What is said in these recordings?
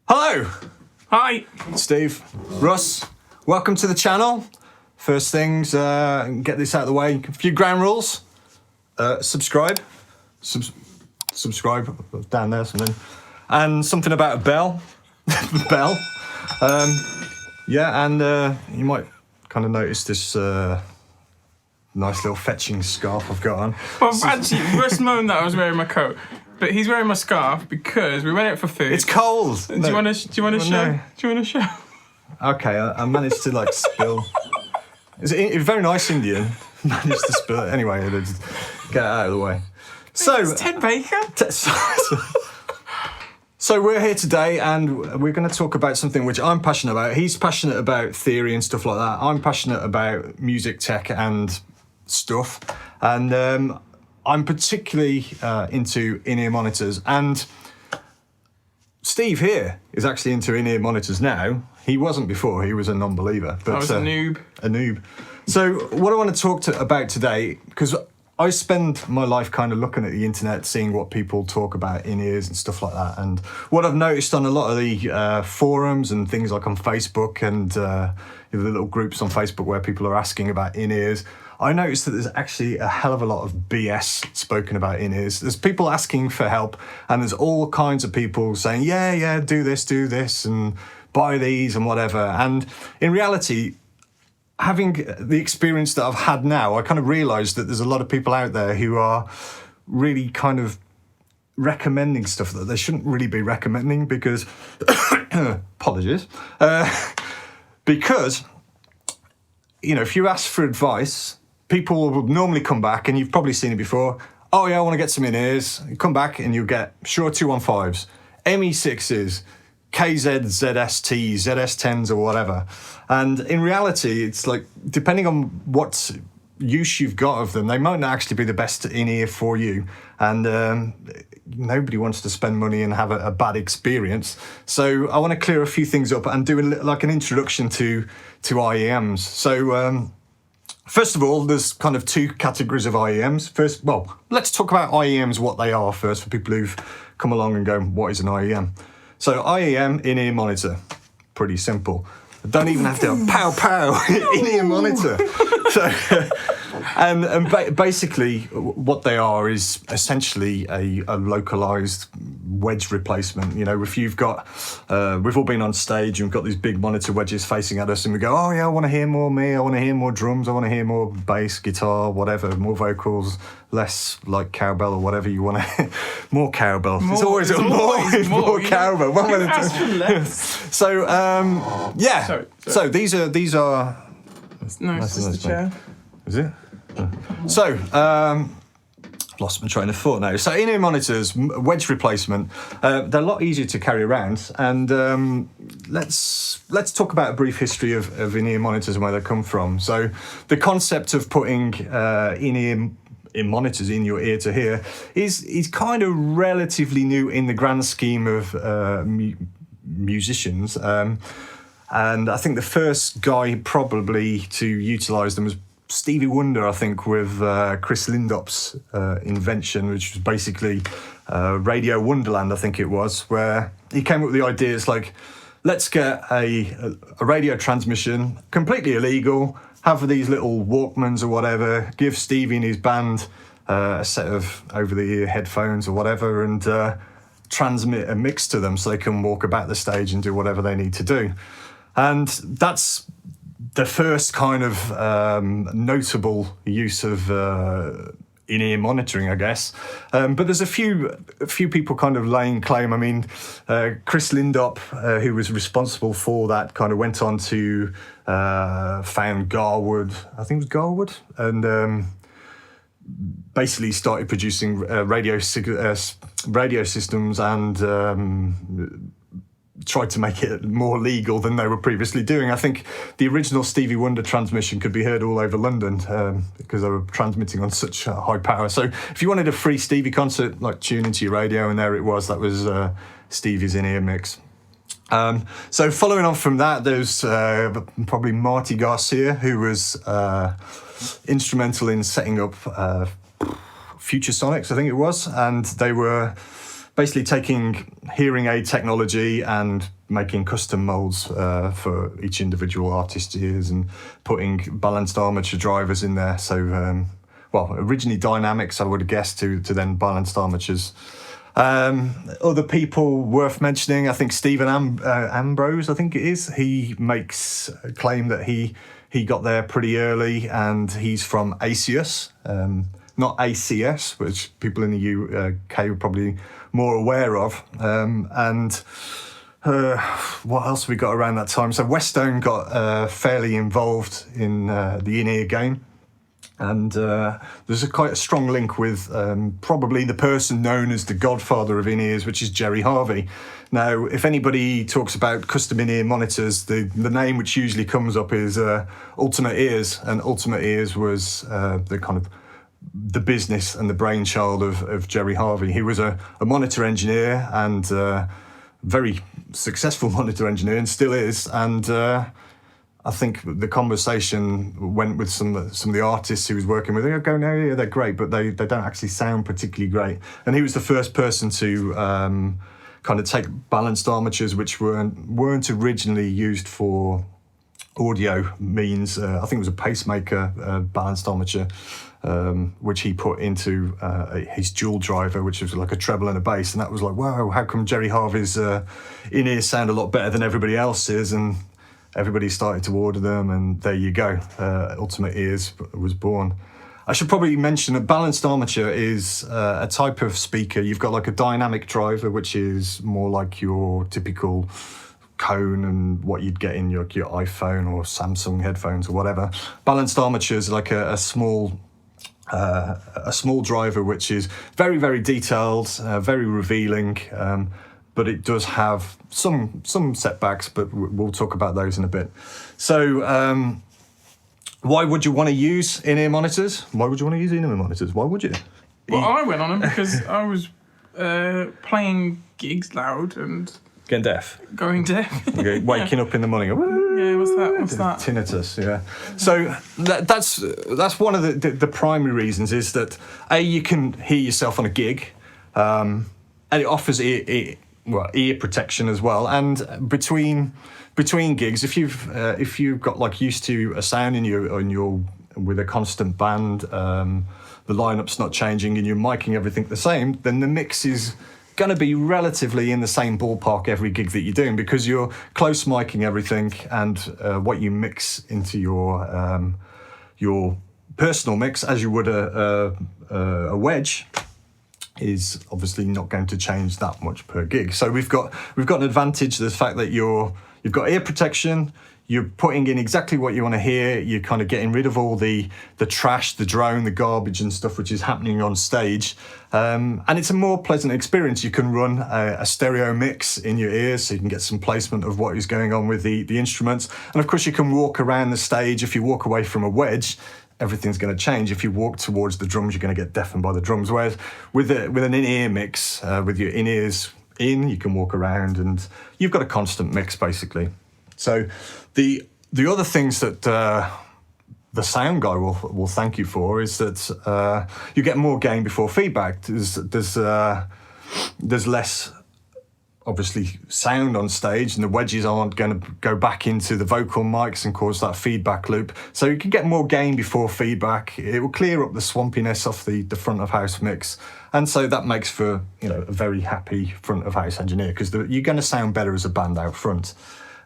Hello! Hi! Steve, Russ, welcome to the channel. First things, get this out of the way. A few ground rules. Subscribe. Subscribe down there, something. And something about a bell. Bell. Yeah, and you might kind of notice this nice little fetching scarf I've got on. Well, actually, Russ moaned that I was wearing my coat, but he's wearing my scarf because we went out for food. It's cold. Do you want to show? No. Do you want to show? Okay, I managed to spill. It's a very nice Indian. Managed to spill it. Anyway, just get it out of the way. So, It's Ted Baker. So we're here today and we're going to talk about something which I'm passionate about. He's passionate about theory and stuff like that. I'm passionate about music tech and stuff. And I'm particularly into in-ear monitors. And Steve here is actually into in-ear monitors now. He wasn't before. He was a non-believer. But, I was a noob. A noob. So what I want to talk about today, because I spend my life kind of looking at the internet, seeing what people talk about in-ears and stuff like that. And what I've noticed on a lot of the forums and things like on Facebook and the little groups on Facebook where people are asking about in-ears, I noticed that there's actually a hell of a lot of BS spoken about in-ears. There's people asking for help and there's all kinds of people saying, yeah, do this and buy these and whatever. And in reality, having the experience that I've had now, I kind of realised that there's a lot of people out there who are really kind of recommending stuff that they shouldn't really be recommending because, apologies, because, you know, if you ask for advice, people will normally come back, and you've probably seen it before, oh yeah, I want to get some in-ears. You come back and you'll get Shure 215s, ME6s, KZ, ZSTs, ZS10s or whatever. And in reality, it's like, depending on what use you've got of them, they might not actually be the best in-ear for you. And nobody wants to spend money and have a bad experience. So I want to clear a few things up and do an introduction to IEMs. So first of all, there's kind of two categories of IEMs. First, well, let's talk about IEMs, what they are first, for people who've come along and go, what is an IEM? So IEM, in-ear monitor, pretty simple. Don't even have to have pow in-ear monitor. So, basically what they are is essentially a localized wedge replacement. You know, if you've got, we've all been on stage and we've got these big monitor wedges facing at us and we go, oh yeah, I want to hear more me, I want to hear more drums, I want to hear more bass, guitar, whatever, more vocals, less like cowbell or whatever you want to, more cowbell. It's always more cowbell. One minute. So, yeah. Sorry. So these are. No, it's just the chair. Is it? So, I've lost my train of thought now. So in-ear monitors, wedge replacement, they're a lot easier to carry around. And let's talk about a brief history of in-ear monitors and where they come from. So the concept of putting in-ear monitors in your ear to hear is kind of relatively new in the grand scheme of musicians. And I think the first guy probably to utilise them was Stevie Wonder, I think, with Chris Lindop's invention, which was basically Radio Wonderland, I think it was, where he came up with the idea, it's like, let's get a radio transmission, completely illegal, have these little Walkmans or whatever, give Stevie and his band a set of over-the-ear headphones or whatever, and transmit a mix to them so they can walk about the stage and do whatever they need to do. And that's the first kind of notable use of in-ear monitoring, I guess. But there's a few people kind of laying claim. I mean, Chris Lindop, who was responsible for that, kind of went on to found Garwood, I think it was Garwood, and basically started producing radio systems and tried to make it more legal than they were previously doing. I think the original Stevie Wonder transmission could be heard all over London because they were transmitting on such high power. So if you wanted a free Stevie concert, like tune into your radio and there it was, that was Stevie's in-ear mix. So following on from that, there's probably Marty Garcia, who was instrumental in setting up Future Sonics, I think it was, and they were basically taking hearing aid technology and making custom molds for each individual artist's ears and putting balanced armature drivers in there. So, originally dynamics, I would have guessed, to then balanced armatures. Other people worth mentioning, I think Stephen Ambrose, I think it is. He makes a claim that he got there pretty early, and he's from ACS, not ACS, which people in the UK are probably more aware of. What else have we got around that time? So Westone got fairly involved in the in-ear game. And there's quite a strong link with probably the person known as the godfather of in-ears, which is Jerry Harvey. Now, if anybody talks about custom in-ear monitors, the name which usually comes up is Ultimate Ears, and Ultimate Ears was the business and the brainchild of Jerry Harvey. He was a monitor engineer and very successful monitor engineer, and still is. And I think the conversation went with some of the artists he was working with. They go, no, yeah, they're great, but they don't actually sound particularly great. And he was the first person to kind of take balanced armatures, which weren't originally used for audio means. I think it was a pacemaker balanced armature, which he put into his dual driver, which was like a treble and a bass. And that was like, wow, how come Jerry Harvey's in-ears sound a lot better than everybody else's? And everybody started to order them, and there you go. Ultimate Ears was born. I should probably mention a balanced armature is a type of speaker. You've got like a dynamic driver, which is more like your typical cone and what you'd get in your iPhone or Samsung headphones or whatever. Balanced armatures are like a small driver, which is very, very detailed, very revealing. But it does have some setbacks, but we'll talk about those in a bit. So why would you want to use in-ear monitors? Why would you want to use in-ear monitors? Why would you? Well, I went on them because I was playing gigs loud and getting deaf. Going deaf. Okay, waking up in the morning. Yeah, what's that? Tinnitus, yeah. So that's one of the primary reasons is that you can hear yourself on a gig, and it offers ear protection as well. And between gigs, if you've got like used to a sound and you're with a constant band, the lineup's not changing and you're miking everything the same, then the mix is going to be relatively in the same ballpark every gig that you're doing, because you're close miking everything, and what you mix into your personal mix, as you would a wedge, is obviously not going to change that much per gig. So we've got an advantage, the fact that you've got ear protection, you're putting in exactly what you want to hear, you're kind of getting rid of all the trash, the drone, the garbage and stuff which is happening on stage. And it's a more pleasant experience. You can run a stereo mix in your ears, so you can get some placement of what is going on with the instruments. And of course you can walk around the stage. If you walk away from a wedge, everything's going to change. If you walk towards the drums, you're going to get deafened by the drums. Whereas with an in-ear mix, with your in-ears in, you can walk around and you've got a constant mix basically. So the other things that the sound guy will thank you for is that you get more gain before feedback. There's less obviously sound on stage, and the wedges aren't going to go back into the vocal mics and cause that feedback loop. So you can get more gain before feedback. It will clear up the swampiness off the front of house mix, and so that makes for a very happy front of house engineer, because you're going to sound better as a band out front.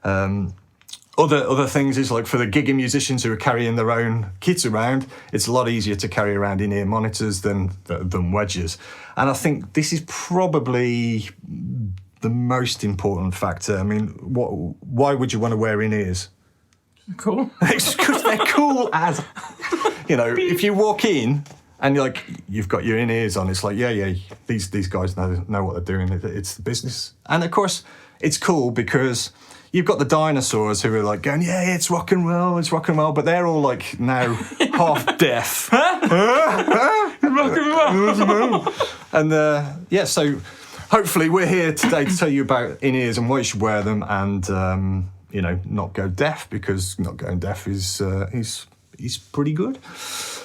Other things is like for the gigging musicians who are carrying their own kits around, it's a lot easier to carry around in-ear monitors than wedges. And I think this is probably the most important factor. I mean, why would you want to wear in-ears? Cool. It's because they're cool as, if you walk in and you've got your in-ears on, it's like, yeah, these guys know what they're doing. It's the business. And of course, it's cool because you've got the dinosaurs who are like going, yeah, it's rock and roll, but they're all like now half deaf. Rock and roll. And so hopefully we're here today to tell you about in-ears and why you should wear them, and not go deaf, because not going deaf is pretty good.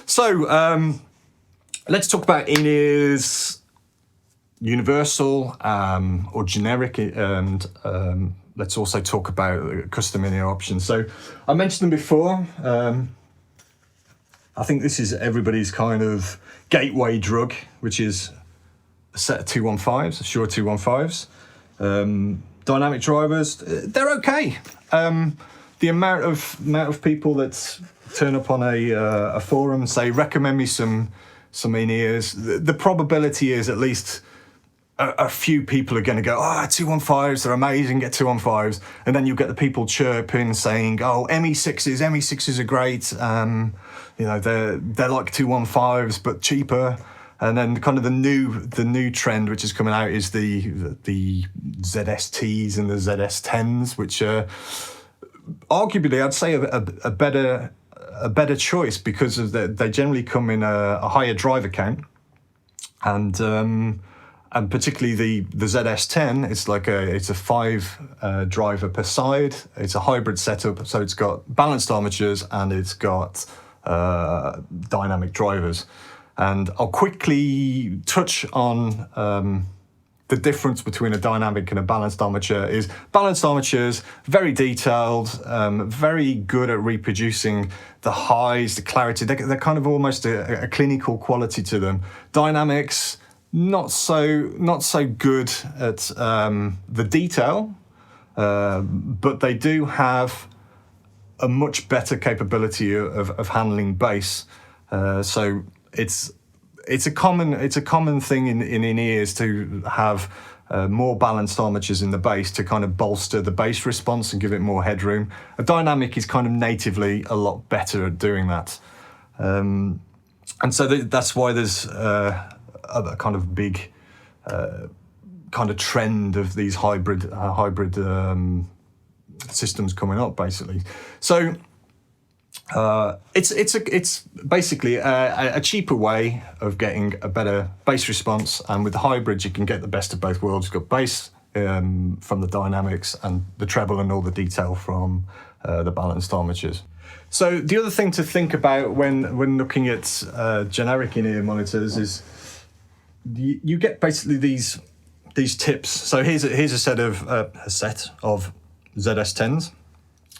So let's talk about in-ears universal or generic, and let's also talk about custom in-ear options. So I mentioned them before. I think this is everybody's kind of gateway drug, which is a set of 215s, Shure 215s. Dynamic drivers, they're okay. The amount of people that turn up on a forum and say, recommend me some in-ears, the probability is at least a few people are going to go, 215s, they're amazing, get 215s. And then you'll get the people chirping saying, ME6s are great. They're like 215s, but cheaper. And then kind of the new trend which is coming out is the ZSTs and the ZS10s, which are arguably, I'd say, a better choice because of they generally come in a higher driver count, and particularly the ZS10, it's a 5 driver per side. It's a hybrid setup, so it's got balanced armatures and it's got dynamic drivers. And I'll quickly touch on the difference between a dynamic and a balanced armature. Is balanced armatures very detailed, very good at reproducing the highs, the clarity. They're kind of almost a clinical quality to them. Dynamics, not so good at the detail, but they do have a much better capability of handling bass. So it's a common thing in ears to have more balanced armatures in the bass to kind of bolster the bass response and give it more headroom. A dynamic is kind of natively a lot better at doing that, and so that's why there's a kind of big kind of trend of these hybrid systems coming up, basically. So. It's basically a cheaper way of getting a better bass response, and with the hybrids you can get the best of both worlds. You've got bass from the dynamics and the treble and all the detail from the balanced armatures. So the other thing to think about when looking at generic in-ear monitors is you get basically these tips. So here's a set of ZS10s.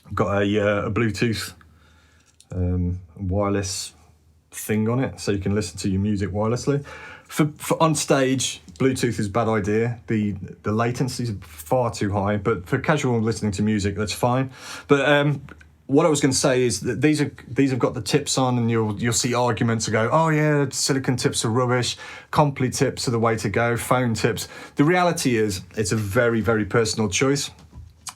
I've got a Bluetooth wireless thing on it, so you can listen to your music wirelessly. For on stage, Bluetooth is a bad idea. The latency is far too high, but for casual listening to music, that's fine. But what I was going to say is that these have got the tips on, and you'll see arguments that go, oh yeah, silicone tips are rubbish, Comply tips are the way to go, phone tips. The reality is it's a very, very personal choice.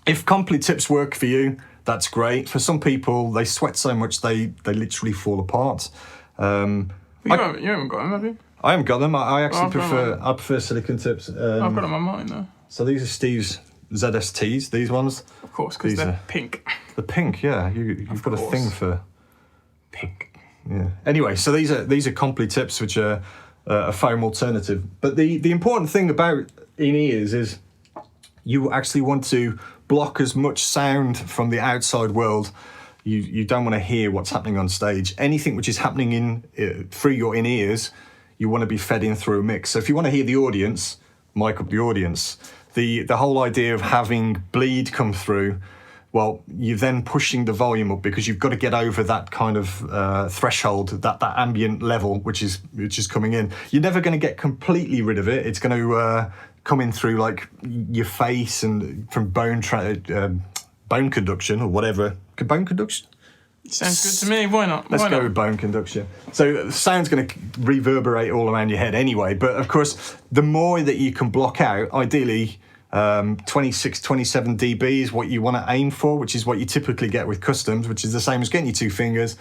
If Comply tips work for you, that's great. For some people, they sweat so much they literally fall apart. You haven't got them, have you? I haven't got them. I actually prefer silicone tips. I've got them on mine though. So these are Steve's ZSTs. These ones, of course, because they're pink. The pink, yeah. You've got a thing for pink. Yeah. Anyway, so these are Comply tips, which are a foam alternative. But the important thing about in-ears is you actually want to block as much sound from the outside world. You don't want to hear what's happening on stage. Anything which is happening through your in-ears, you want to be fed in through a mix. So if you want to hear the audience, mic up the audience. The whole idea of having bleed come through, well, you're then pushing the volume up because you've got to get over that kind of threshold, that ambient level which is coming in. You're never going to get completely rid of it. It's going to come in through like your face and from bone conduction or whatever. Bone conduction? Sounds good to me. Why not? Let's go with bone conduction. So the sound's going to reverberate all around your head anyway. But of course, the more that you can block out, ideally 26, 27 dB is what you want to aim for, which is what you typically get with customs, which is the same as getting your 2 fingers,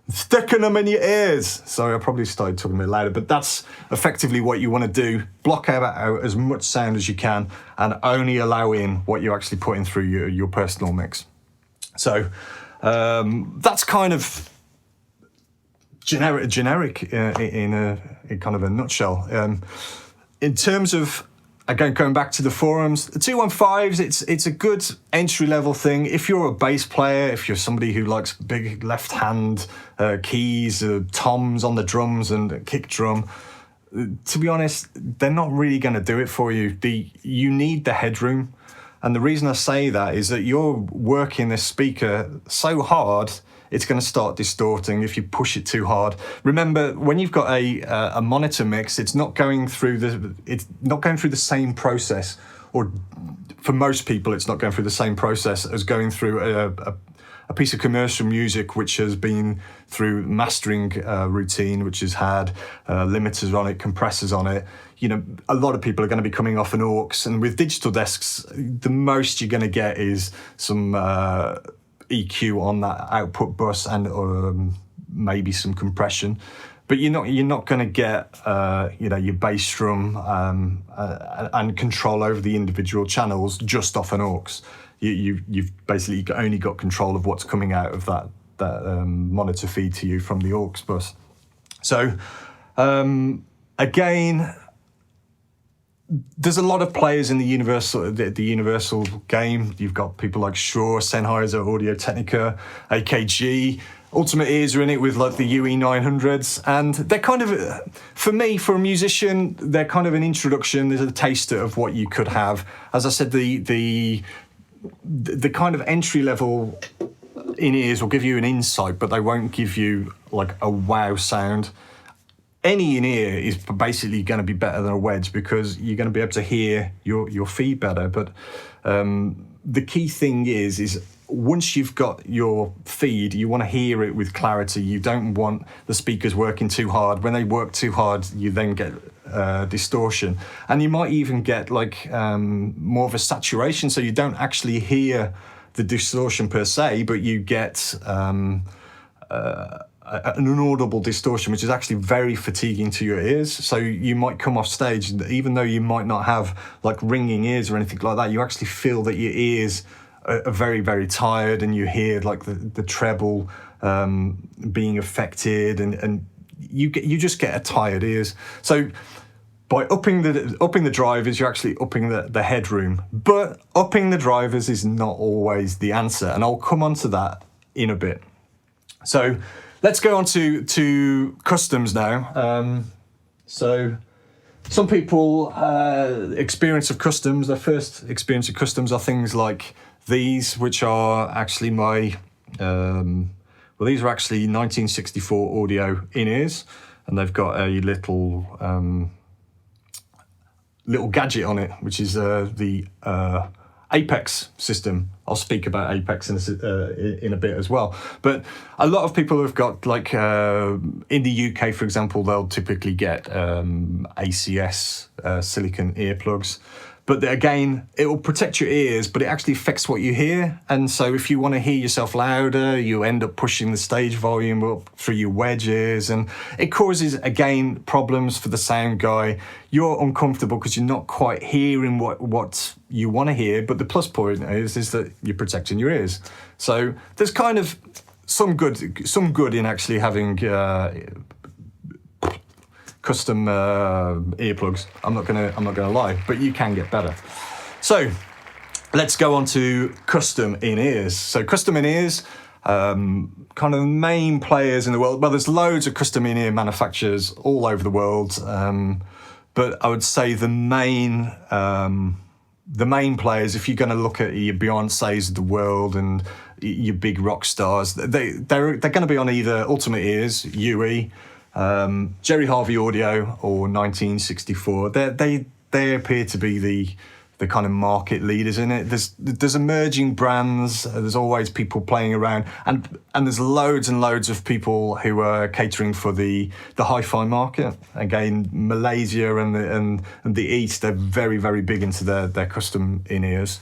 sticking them in your ears. Sorry, I probably started talking a bit louder, but that's effectively what you want to do. Block out as much sound as you can and only allow in what you actually put in through your personal mix. So that's kind of generic in kind of a nutshell. In terms of, again, going back to the forums, the 215s, it's a good entry-level thing. If you're a bass player, if you're somebody who likes big left-hand keys, toms on the drums and kick drum, to be honest, they're not really going to do it for you. You need the headroom. And the reason I say that is that you're working this speaker so hard, it's going to start distorting if you push it too hard. Remember, when you've got a monitor mix, it's not going through the same process, or for most people, it's not going through the same process as going through a piece of commercial music which has been through mastering routine, which has had limiters on it, compressors on it. You know, a lot of people are going to be coming off an aux, and with digital desks, the most you're going to get is some EQ on that output bus and maybe some compression. But you're not going to get your bass drum and control over the individual channels just off an aux. You've basically only got control of what's coming out of that monitor feed to you from the aux bus. So again, there's a lot of players in the universal game. You've got people like Shure, Sennheiser, Audio-Technica, AKG. Ultimate Ears are in it with like the UE 900s, and they're kind of, for me, for a musician, they're kind of an introduction. There's a taster of what you could have. As I said, the kind of entry level in-ears will give you an insight, but they won't give you like a wow sound. Any in-ear is basically going to be better than a wedge because you're going to be able to hear your feed better. But the key thing is once you've got your feed, you want to hear it with clarity. You don't want the speakers working too hard. When they work too hard, you then get distortion. And you might even get like more of a saturation, so you don't actually hear the distortion per se, but you get an inaudible distortion, which is actually very fatiguing to your ears. So you might come off stage, even though you might not have like ringing ears or anything like that, you actually feel that your ears are very, very tired, and you hear like the treble being affected, and you just get a tired ears. So by upping the drivers, you're actually upping the headroom. But upping the drivers is not always the answer, and I'll come on to that in a bit. So let's go on to customs now. So some people experience of customs, their first experience of customs are things like these, which are actually these are actually 1964 audio in-ears, and they've got a little gadget on it, which is the Apex system. I'll speak about Apex in a bit as well. But a lot of people have got, like, in the UK, for example, they'll typically get ACS silicone earplugs. But again, it will protect your ears, but it actually affects what you hear. And so if you want to hear yourself louder, you end up pushing the stage volume up through your wedges, and it causes, again, problems for the sound guy. You're uncomfortable because you're not quite hearing what you want to hear, but the plus point is that you're protecting your ears. So there's kind of some good in actually having custom earplugs. I'm not gonna lie, but you can get better. So let's go on to custom in-ears. So custom in-ears, kind of the main players in the world. Well, there's loads of custom in-ear manufacturers all over the world, but I would say the main players, if you're going to look at your Beyoncés of the world and your big rock stars, they're going to be on either Ultimate Ears, UE, Jerry Harvey Audio, or 1964. They appear to be the kind of market leaders in it. There's emerging brands. There's always people playing around, and there's loads and loads of people who are catering for the hi-fi market. Again, Malaysia and the East, they're very, very big into their custom in-ears.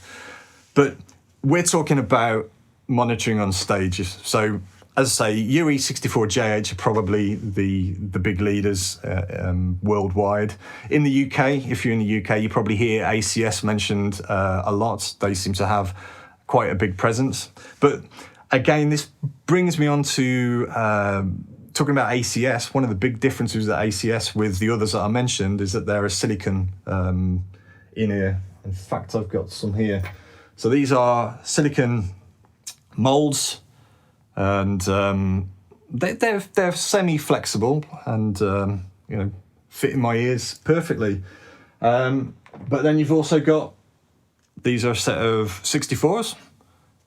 But we're talking about monitoring on stages. So, as I say, UE64JH are probably the big leaders worldwide. In the UK, if you're in the UK, you probably hear ACS mentioned a lot. They seem to have quite a big presence. But again, this brings me on to talking about ACS. One of the big differences with ACS with the others that I mentioned is that they're a silicone in-ear. In fact, I've got some here. So these are silicone molds, and they're semi-flexible and fit in my ears perfectly. But then you've also got, these are a set of 64s.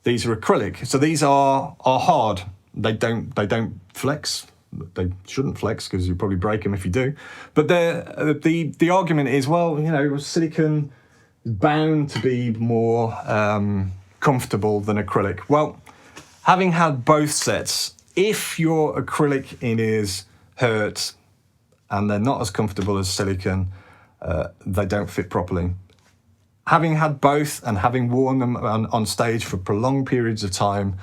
These are acrylic. So these are hard. They don't flex. They shouldn't flex because you probably break them if you do. But the argument is, well, you know, silicone is bound to be more comfortable than acrylic. Well, having had both sets, if your acrylic in-ears hurt and they're not as comfortable as silicone, they don't fit properly. Having had both and having worn them on stage for prolonged periods of time,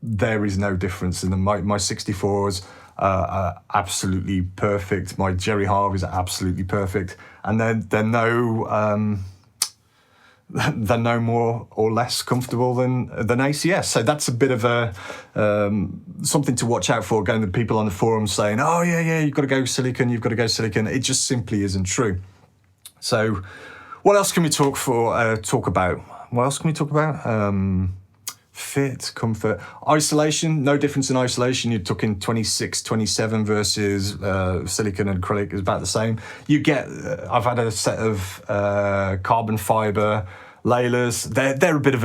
there is no difference in them. My 64s are absolutely perfect. My Jerry Harveys are absolutely perfect, and they're no more or less comfortable than ACS. So that's a bit of a something to watch out for. Going to people on the forums saying, "Oh yeah, you've got to go silicone. You've got to go silicone." It just simply isn't true. So, what else can we talk about? What else can we talk about? Fit, comfort, isolation. No difference in isolation. You're talking 26, 27 versus silicone and acrylic is about the same. You get. I've had a set of carbon fiber layers. They're a bit of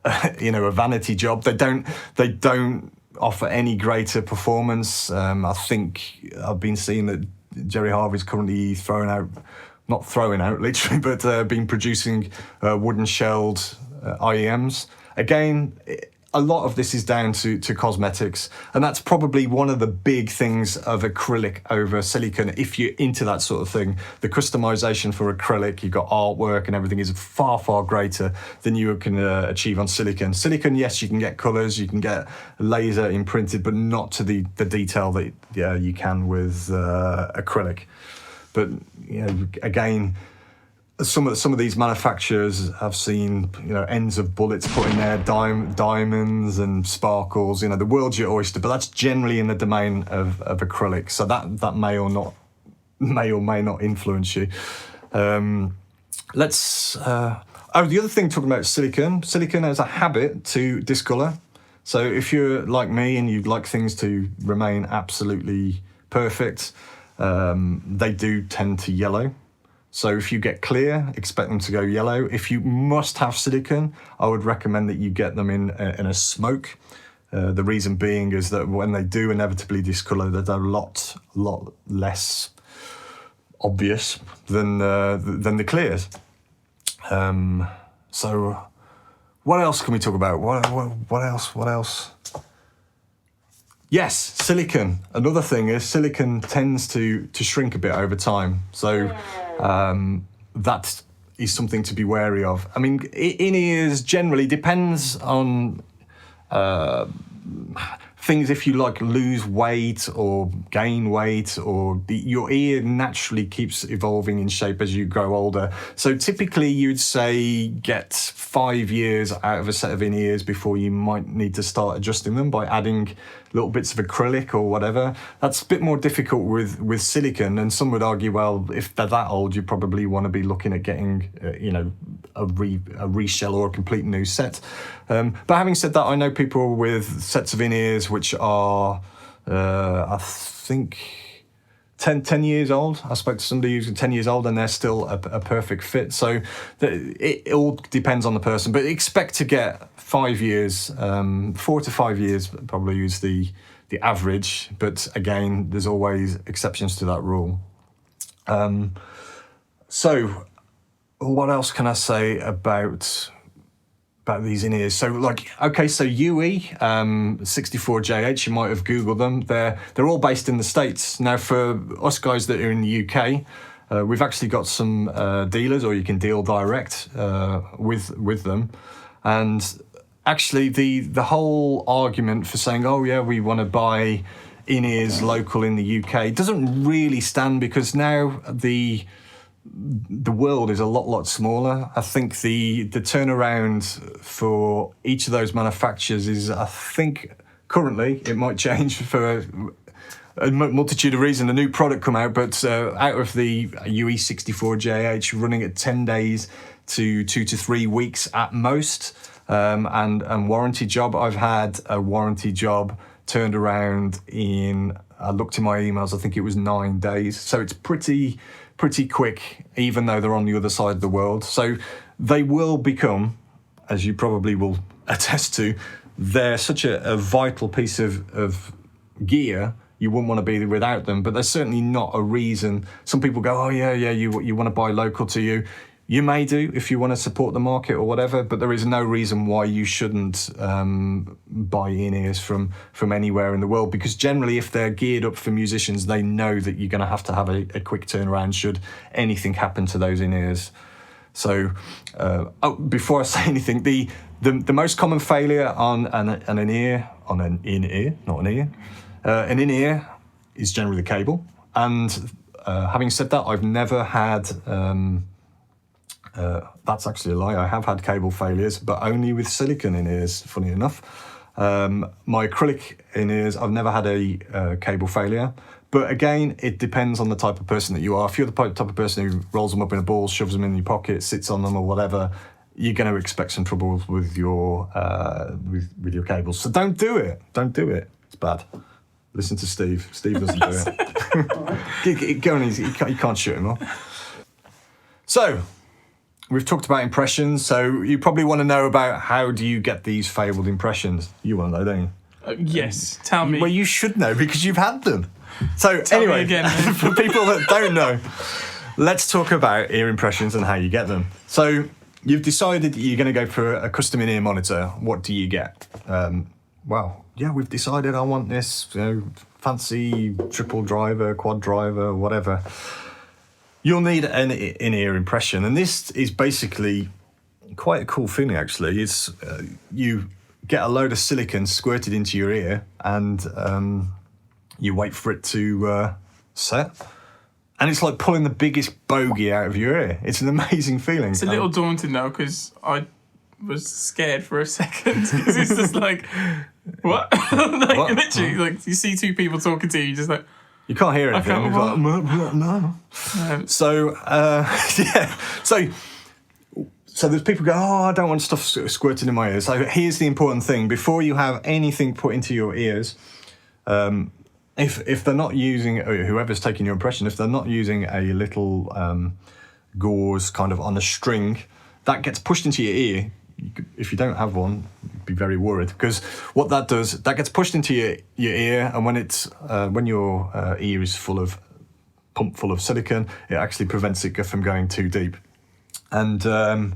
a vanity job. They don't offer any greater performance. I think I've been seeing that Jerry Harvey's currently not throwing out literally, but been producing wooden shelled IEMs. Again, a lot of this is down to cosmetics, and that's probably one of the big things of acrylic over silicone. If you're into that sort of thing, the customization for acrylic, you've got artwork and everything is far, far greater than you can achieve on silicone. Silicone, yes, you can get colors, you can get laser imprinted, but not to the detail that you can with acrylic. But you know, again, some of these manufacturers have seen, you know, ends of bullets put in there, diamonds and sparkles. You know, the world's your oyster, but that's generally in the domain of acrylic. So that may or may not influence you. The other thing talking about silicone has a habit to discolor. So if you're like me and you'd like things to remain absolutely perfect, they do tend to yellow. So if you get clear, expect them to go yellow. If you must have silicone, I would recommend that you get them in a smoke. The reason being is that when they do inevitably discolor, they're a lot less obvious than the clears. So what else can we talk about? What else? Yes, silicone. Another thing is silicone tends to shrink a bit over time. So that is something to be wary of. I mean, in-ears generally depends on things. If you like lose weight or gain weight, or your ear naturally keeps evolving in shape as you grow older. So typically you'd say get 5 years out of a set of in-ears before you might need to start adjusting them by adding little bits of acrylic or whatever. That's a bit more difficult with silicone, and some would argue, well, if they're that old, you probably want to be looking at getting a reshell or a complete new set. But having said that, I know people with sets of in-ears which are I think 10 years old. I spoke to somebody who's 10 years old and they're still a perfect fit. So it all depends on the person, but expect to get 5 years, 4 to 5 years probably is the average. But again, there's always exceptions to that rule. So what else can I say about these in-ears? So so UE 64JH, you might have Googled them. They're all based in the States. Now for us guys that are in the UK, we've actually got some dealers, or you can deal direct with them. And actually the whole argument for saying, oh yeah, we want to buy in-ears local in the UK doesn't really stand, because now the world is a lot smaller. I think the turnaround for each of those manufacturers is, I think currently it might change for a multitude of reasons. A new product come out, but out of the UE64JH running at 10 days to 2 to 3 weeks at most, and warranty job. I've had a warranty job turned around in, I looked in my emails, I think it was 9 days. So it's pretty quick, even though they're on the other side of the world. So they will become, as you probably will attest to, they're such a vital piece of gear. You wouldn't want to be without them, but there's certainly not a reason. Some people go, oh yeah, you want to buy local to you. You may do if you want to support the market or whatever, but there is no reason why you shouldn't buy in-ears from anywhere in the world, because generally if they're geared up for musicians, they know that you're going to have a quick turnaround should anything happen to those in-ears. So before I say anything, the most common failure on an in-ear, an in-ear is generally the cable. And having said that, I've never had... that's actually a lie. I have had cable failures, but only with silicone in-ears, funny enough. My acrylic in-ears, I've never had a cable failure. But again, it depends on the type of person that you are. If you're the type of person who rolls them up in a ball, shoves them in your pocket, sits on them or whatever, you're going to expect some trouble with your cables. So don't do it. Don't do it. It's bad. Listen to Steve. Steve doesn't do it. Go on easy. You can't shoot him off. So... we've talked about impressions, so you probably want to know about how do you get these fabled impressions. You want to know, don't you? Yes, tell me. Well, you should know because you've had them. So Tell anyway, me again. for people that don't know, let's talk about ear impressions and how you get them. So you've decided that you're going to go for a custom in-ear monitor. What do you get? Well, yeah, we've decided I want this, fancy triple driver, quad driver, whatever. You'll need an in-ear impression, and this is basically quite a cool feeling, actually. It's you get a load of silicone squirted into your ear, and you wait for it to set, and it's like pulling the biggest bogey out of your ear. It's an amazing feeling. It's a little daunting, though, because I was scared for a second, because it's just like, what? What? Literally, like, you see two people talking to you, just like... You can't hear anything. Okay, It's like, no. So, yeah. So there's people go, oh, I don't want stuff squirting in my ears. So here's the important thing. Before you have anything put into your ears, if they're not using, whoever's taking your impression, if they're not using a little gauze kind of on a string, that gets pushed into your ear. If you don't have one, you'd be very worried, because what that does, that gets pushed into your ear, and when your ear is pumped full of silicone, it actually prevents it from going too deep. And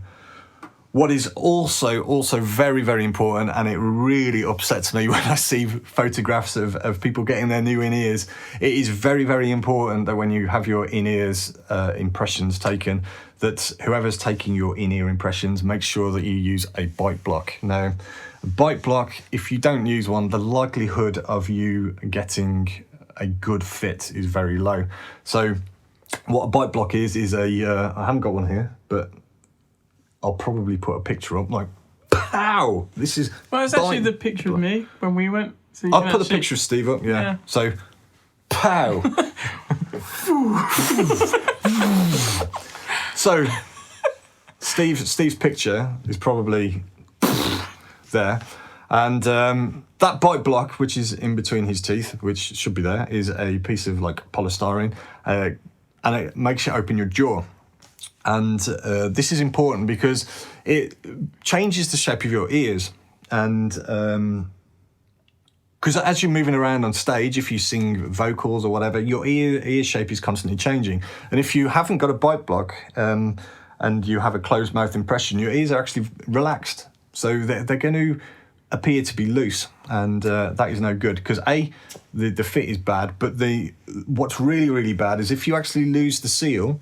what is also very, very important, and it really upsets me when I see photographs of people getting their new in-ears, it is very, very important that when you have your in-ears impressions taken, that whoever's taking your in-ear impressions, make sure that you use a bite block. Now, a bite block, if you don't use one, the likelihood of you getting a good fit is very low. So what a bite block is I haven't got one here, but I'll probably put a picture up, like, pow! This is... Well, it's actually the picture of me when we went. So I'll put the picture of Steve up, yeah. So, pow! So, Steve's picture is probably there. And that bite block, which is in between his teeth, which should be there, is a piece of, like, polystyrene. And it makes you open your jaw. And this is important because it changes the shape of your ears. And because as you're moving around on stage, if you sing vocals or whatever, your ear shape is constantly changing. And if you haven't got a bite block and you have a closed mouth impression, your ears are actually relaxed. So they're going to appear to be loose, and that is no good, because the fit is bad, but what's really, really bad is if you actually lose the seal,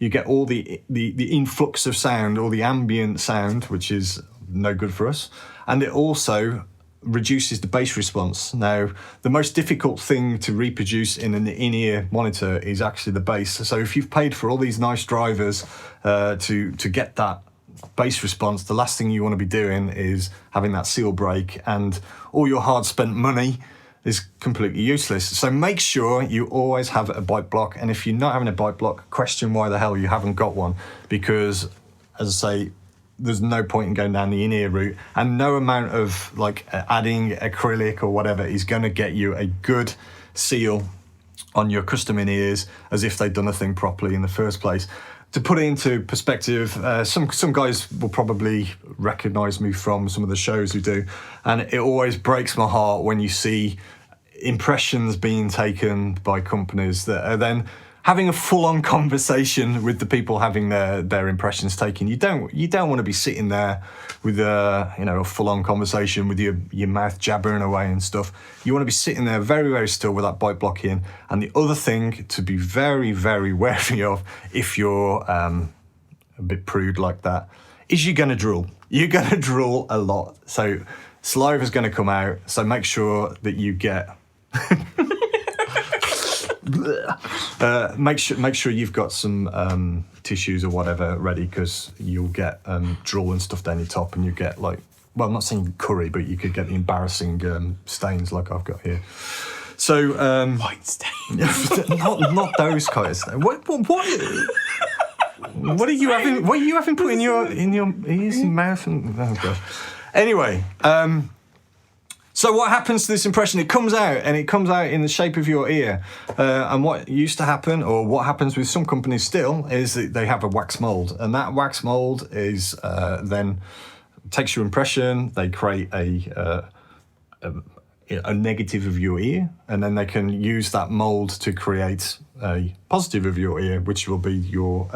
you get all the influx of sound, or the ambient sound, which is no good for us. And it also reduces the bass response. Now, the most difficult thing to reproduce in an in-ear monitor is actually the bass. So if you've paid for all these nice drivers to get that bass response, the last thing you want to be doing is having that seal break, and all your hard spent money is completely useless. So make sure you always have a bite block, and if you're not having a bite block, question why the hell you haven't got one, because, as I say, there's no point in going down the in-ear route, and no amount of like adding acrylic or whatever is going to get you a good seal on your custom in-ears as if they'd done a thing properly in the first place. To put it into perspective, some guys will probably recognise me from some of the shows we do, and it always breaks my heart when you see impressions being taken by companies that are then having a full-on conversation with the people having their impressions taken. You don't want to be sitting there with a full-on conversation with your mouth jabbering away and stuff. You want to be sitting there very, very still with that bite block in. And the other thing to be very, very wary of, if you're a bit prude like that, is you're going to drool. You're going to drool a lot. So saliva's going to come out. So make sure that you get. Make sure you've got some tissues or whatever ready, because you'll get drool and stuff down your top, and you get like, well, I'm not saying curry, but you could get the embarrassing stains like I've got here. So White stains. not those kind of stains. What are you having? What are you having put in your ears and mouth? And oh gosh. Anyway. So what happens to this impression? It comes out in the shape of your ear. And what used to happen, or what happens with some companies still, is that they have a wax mold. And that wax mold is then takes your impression, they create a negative of your ear, and then they can use that mold to create a positive of your ear, which will be your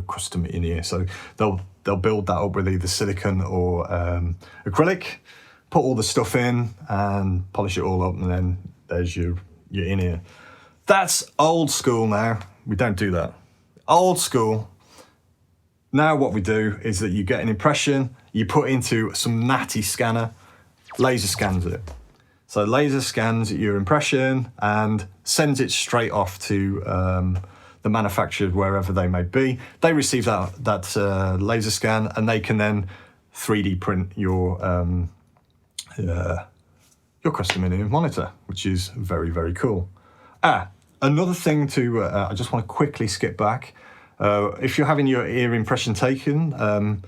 custom in-ear. So they'll build that up with either silicone or acrylic, put all the stuff in and polish it all up, and then there's your in-ear. That's old school now. We don't do that. Old school. Now what we do is that you get an impression, you put into some natty scanner, laser scans it. So laser scans your impression and sends it straight off to the manufacturer, wherever they may be. They receive that laser scan, and they can then 3D print your custom in-ear monitor, which is very, very cool. Another thing I just want to quickly skip back. If you're having your ear impression taken,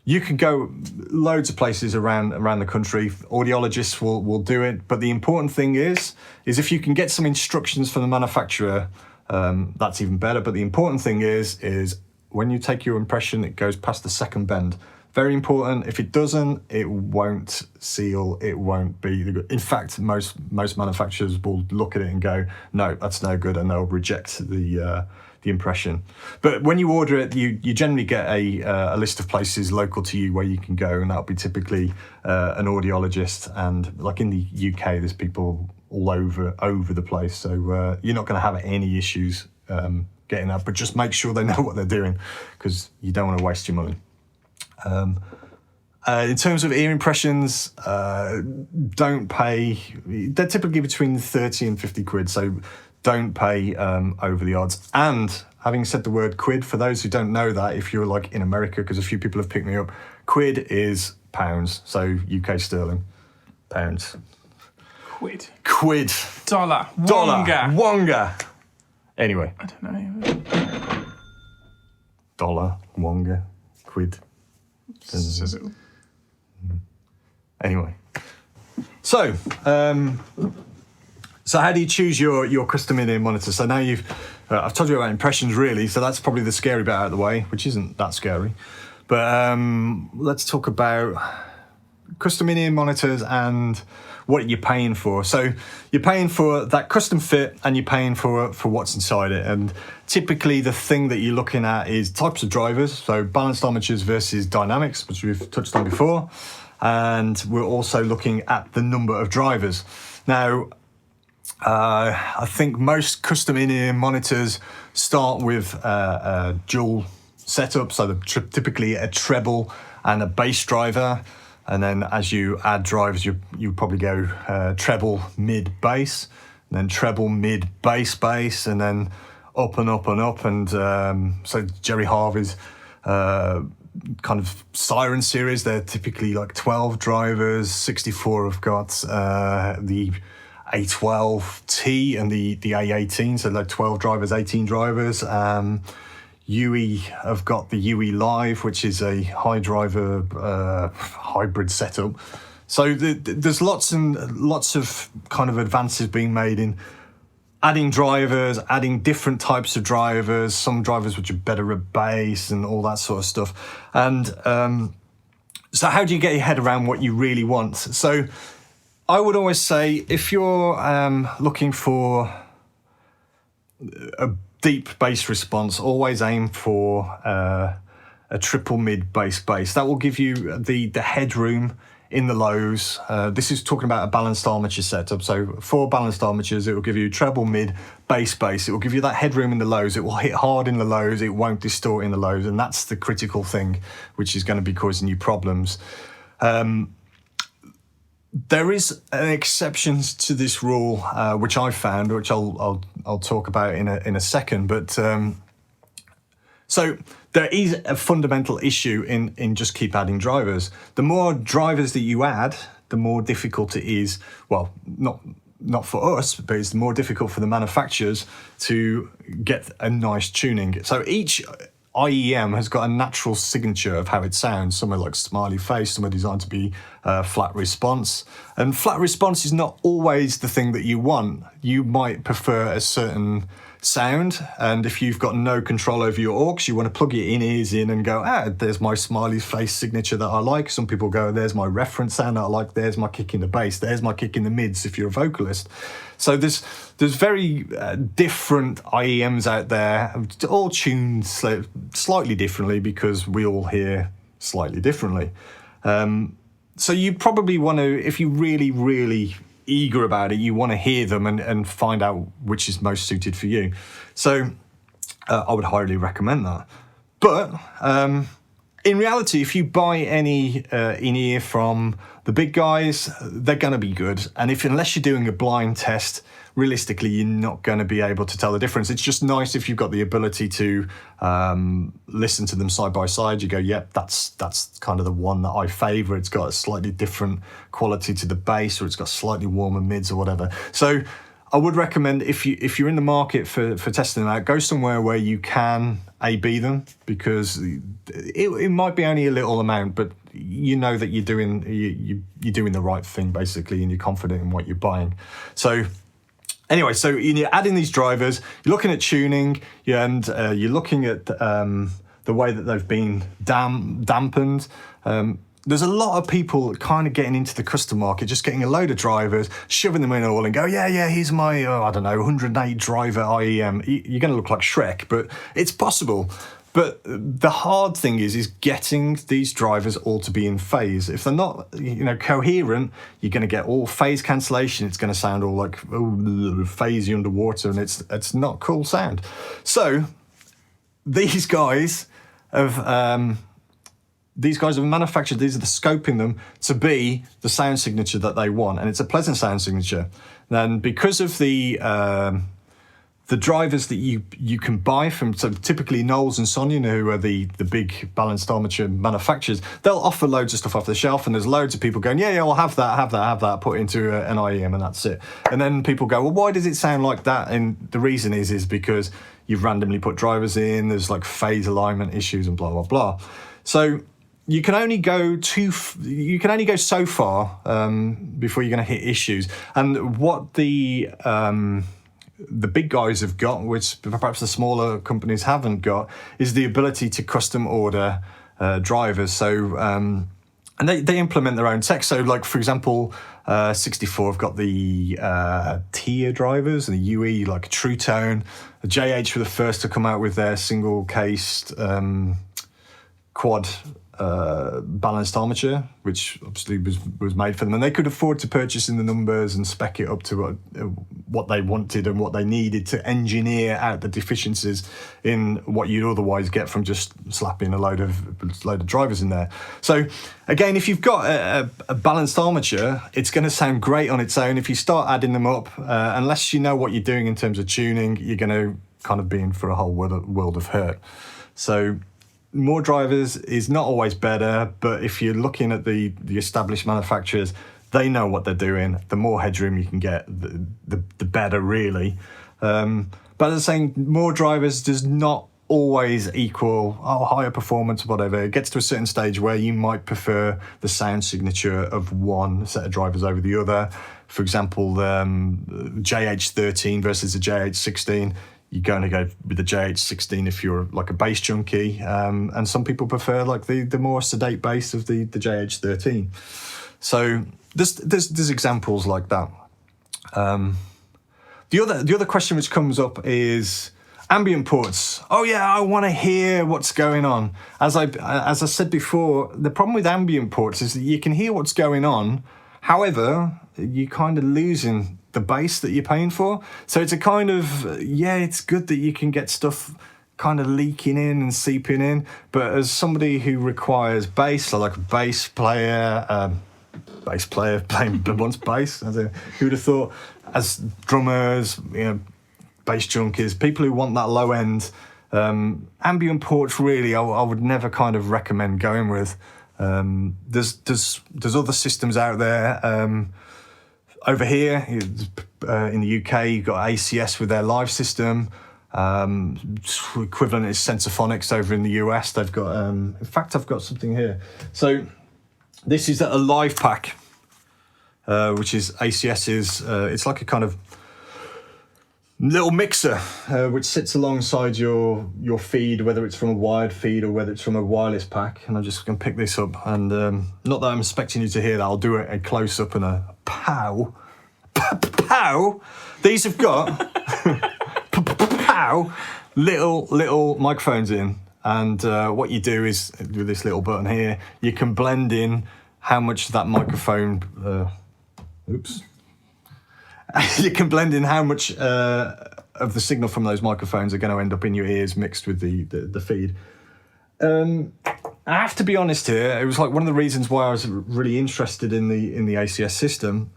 you can go loads of places around the country. Audiologists will do it, but the important thing is if you can get some instructions from the manufacturer, that's even better. But the important thing is when you take your impression, it goes past the second bend. Very important. If it doesn't, it won't seal. It won't be good. In fact, most manufacturers will look at it and go, no, that's no good, and they'll reject the impression. But when you order it, you generally get a list of places local to you where you can go, and that'll be typically an audiologist. And like in the UK, there's people all over the place, so you're not going to have any issues getting that. But just make sure they know what they're doing, because you don't want to waste your money. In terms of ear impressions, don't pay. They're typically between 30 and 50 quid, so don't pay over the odds. And having said the word quid, for those who don't know that, if you're like in America, because a few people have picked me up, quid is pounds, so UK sterling, pounds. Quid. Dollar. Wonga. Anyway. I don't know. Dollar, wonga, quid. Anyway. So how do you choose your custom in-ear monitor? So now I've told you about impressions really, so that's probably the scary bit out of the way, which isn't that scary. But let's talk about custom in-ear monitors and what you're paying for. So you're paying for that custom fit, and you're paying for what's inside it. And typically the thing that you're looking at is types of drivers, so balanced armatures versus dynamics, which we've touched on before. And we're also looking at the number of drivers. Now, I think most custom in-ear monitors start with a dual setup, so typically a treble and a bass driver. And then as you add drivers, you probably go treble, mid, bass, and then treble, mid, bass, bass, and then up and up and up. And so Jerry Harvey's kind of Siren series, they're typically like 12 drivers. 64 have got the A12T and the A18, so like 12 drivers, 18 drivers. UE have got the UE Live, which is a high driver hybrid setup. So there's lots and lots of kind of advances being made in adding drivers, adding different types of drivers, some drivers which are better at bass and all that sort of stuff. And so how do you get your head around what you really want? So I would always say, if you're looking for a deep bass response, always aim for a triple mid bass. That will give you the headroom in the lows. This is talking about a balanced armature setup. So 4 balanced armatures, it will give you treble, mid, bass. It will give you that headroom in the lows. It will hit hard in the lows. It won't distort in the lows. And that's the critical thing, which is going to be causing you problems. There is an exception to this rule, which I found, which I'll talk about in a second. But so there is a fundamental issue in just keep adding drivers. The more drivers that you add, the more difficult it is. Well, not for us, but it's more difficult for the manufacturers to get a nice tuning. So each IEM has got a natural signature of how it sounds. Some are like smiley face, some are designed to be flat response. And flat response is not always the thing that you want. You might prefer a certain sound, and if you've got no control over your aux, you want to plug your in-ears in and go, there's my smiley face signature that I like. Some people go, there's my reference sound that I like, there's my kick in the bass, there's my kick in the mids if you're a vocalist. So there's very different IEMs out there, all tuned slightly differently because we all hear slightly differently. So you probably want to, if you really eager about it, you want to hear them and find out which is most suited for you. So I would highly recommend that. But in reality, if you buy any in-ear from the big guys, they're going to be good. And unless you're doing a blind test, realistically, you're not going to be able to tell the difference. It's just nice if you've got the ability to listen to them side by side. You go, yep, that's kind of the one that I favour. It's got a slightly different quality to the bass, or it's got slightly warmer mids or whatever. So I would recommend, if you're in the market for testing them out, go somewhere where you can A/B them, because it might be only a little amount, but you know that you're doing the right thing basically, and you're confident in what you're buying. So anyway, so you're adding these drivers, you're looking at tuning, and you're looking at the way that they've been dampened. There's a lot of people kind of getting into the custom market, just getting a load of drivers, shoving them in all and go, yeah, here's my, 108 driver IEM. You're going to look like Shrek, but it's possible. But the hard thing is getting these drivers all to be in phase. If they're not, coherent, you're going to get all phase cancellation. It's going to sound all like phasey underwater, and it's not cool sound. So these guys have manufactured these, are scoping them to be the sound signature that they want, and it's a pleasant sound signature. Then because of the drivers that you can buy from, so typically Knowles and Sonia, who are the big balanced armature manufacturers, they'll offer loads of stuff off the shelf, and there's loads of people going, yeah, I'll have that, put into an IEM, and that's it. And then people go, well, why does it sound like that? And the reason is because you've randomly put drivers in, there's like phase alignment issues and blah, blah, blah. So you can only go so far before you're going to hit issues. And what the big guys have got, which perhaps the smaller companies haven't got, is the ability to custom order drivers. So and they implement their own tech. So like, for example, 64 have got the tier drivers and the UE, like True Tone. The JH were the first to come out with their single cased quad balanced armature, which obviously was made for them, and they could afford to purchase in the numbers and spec it up to what they wanted and what they needed to engineer out the deficiencies in what you'd otherwise get from just slapping a load of drivers in there. So again, if you've got a balanced armature, it's going to sound great on its own. If you start adding them up, unless you know what you're doing in terms of tuning, you're going to kind of be in for a whole world of hurt. So more drivers is not always better, but if you're looking at the established manufacturers, they know what they're doing. The more headroom you can get, the better, really. But as I was saying, more drivers does not always equal, higher performance, whatever. It gets to a certain stage where you might prefer the sound signature of one set of drivers over the other. For example, the JH13 versus the JH16. You're going to go with the JH16 if you're like a bass junkie, and some people prefer like the more sedate bass of the JH13. So there's examples like that. The other question which comes up is ambient ports. Oh yeah, I want to hear what's going on. As I said before, the problem with ambient ports is that you can hear what's going on. However, you're kind of losing the bass that you're paying for. So it's a kind of, it's good that you can get stuff kind of leaking in and seeping in. But as somebody who requires bass, so like a bass player playing once bass, who would have thought, as drummers, bass junkies, people who want that low end, ambient ports really I would never kind of recommend going with. There's other systems out there. Over here in the UK, you've got ACS with their live system. Equivalent is Sensophonics over in the US. They've got, in fact, I've got something here. So this is a live pack, which is ACS's. It's like a kind of little mixer which sits alongside your feed, whether it's from a wired feed or whether it's from a wireless pack. And I'm just going to pick this up, and not that I'm expecting you to hear that, I'll do a close up and a pow. Pow! These have got pow little microphones in, and what you do is with this little button here, you can blend in how much that microphone. You can blend in how much of the signal from those microphones are going to end up in your ears mixed with the feed. I have to be honest here, it was like one of the reasons why I was really interested in the ACS system.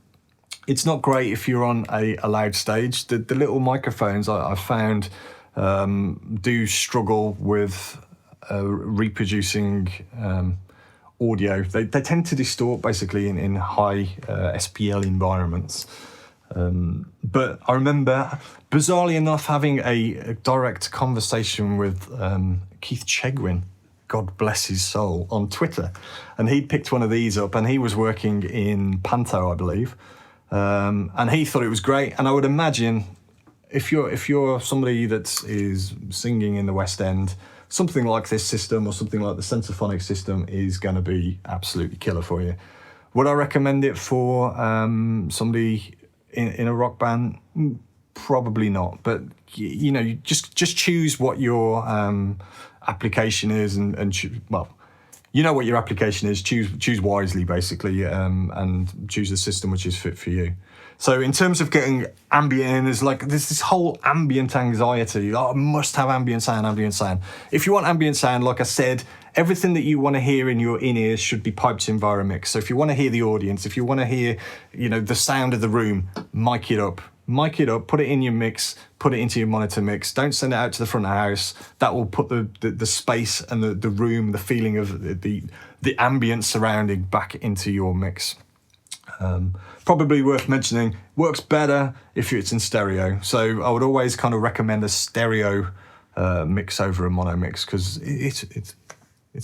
It's not great if you're on a loud stage. The little microphones I've found do struggle with reproducing audio. They tend to distort basically in high SPL environments. But I remember, bizarrely enough, having a direct conversation with Keith Chegwin, God bless his soul, on Twitter. And he'd picked one of these up, and he was working in Panto, I believe. And he thought it was great. And I would imagine if you're somebody that is singing in the West End, something like this system or something like the Sensophonic system is going to be absolutely killer for you. Would I recommend it for somebody in a rock band? Probably not. But you just choose what your application is, and you know what your application is. Choose wisely, basically, and choose the system which is fit for you. So in terms of getting ambient in, there's this whole ambient anxiety. I must have ambient sound, ambient sound. If you want ambient sound, like I said, everything that you want to hear in your in-ears should be piped in via a mix. So if you want to hear the audience, if you want to hear, the sound of the room, mic it up, put it in your mix, put it into your monitor mix. Don't send it out to the front of the house. That will put the space and the room, the feeling of the ambient surrounding back into your mix. Probably worth mentioning, works better if it's in stereo. So I would always kind of recommend a stereo mix over a mono mix, because it's